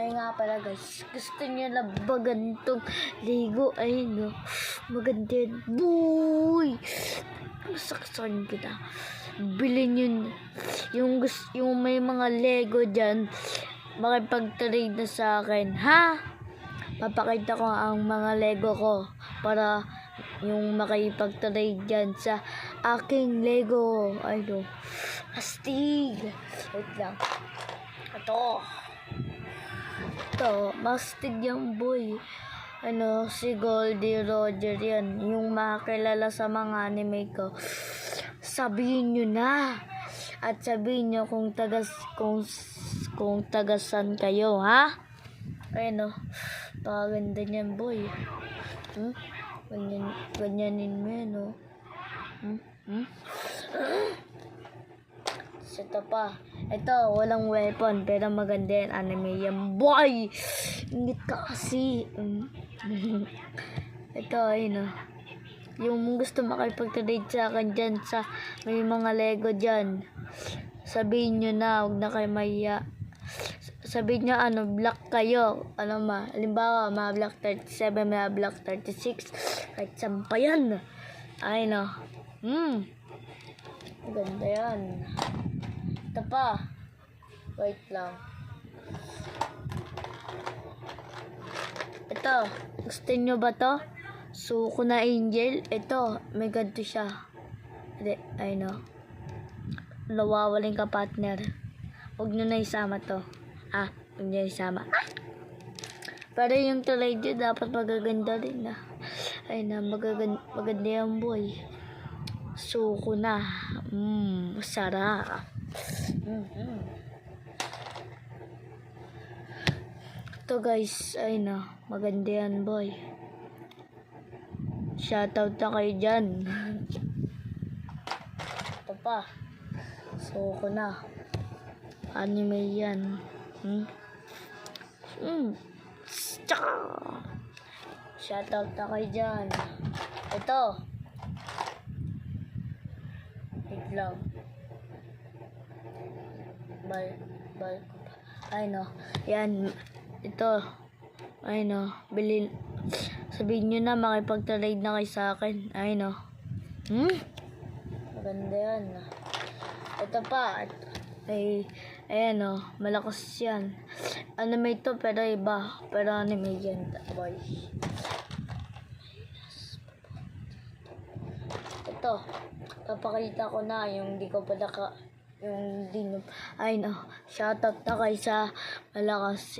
Ay nga pala guys, gusto niyo na ba ganitong Lego? Ay no, maganda yan. Boy! Masaksakan kita. Bilhin yun. Yung may mga Lego dyan, makipag-trade na sa akin. Ha? Papakita ko ang mga Lego ko para yung makipag-trade dyan sa aking Lego. Ay no, astig. Wait lang. Ito, mastig yan boy. Si Goldie Roger yan. Yung makakilala sa mga anime ko. Sabihin nyo na. At sabihin nyo kung tagasan kayo, ha? Paganda niyan boy. Ganyanin mo yan, no? Ito pa. Ito, walang weapon, pero maganda yan, anime yan. Boy! Ingit ka kasi. Ito, yung gusto makipag-trade sa akin dyan, sa may mga Lego dyan. Sabihin nyo na, huwag na kayo mahiya. Sabihin nyo, black kayo. Halimbawa, mga black 37, mga black 36. Kahit saan pa yan. Maganda yan. Ito pa. Wait lang. Ito. Gusto nyo ba to? Suko na angel. Ito. May ganito siya. Hindi. Nawawaling ka partner. Huwag nyo na isama to. Huwag nyo na isama. Pero yung tulay nyo dapat magaganda rin na. Maganda yan boy. Suko na. Sarap. Ito guys, maganda yan boy. Shoutout na kayo dyan. Ito pa. Suko na. Anime yan. Shoutout na kayo dyan. Ito. Wait lang. Yan. Ito. Bilhin. Sabihin nyo na, makipag-trade na kayo sa akin. Maganda yan. Ito pa. Malakas yan. Anime ito, pero iba. Pero anime yan, boy. Ito. Papakita ko na yung di ko pa shoutout na kayo sa malakas.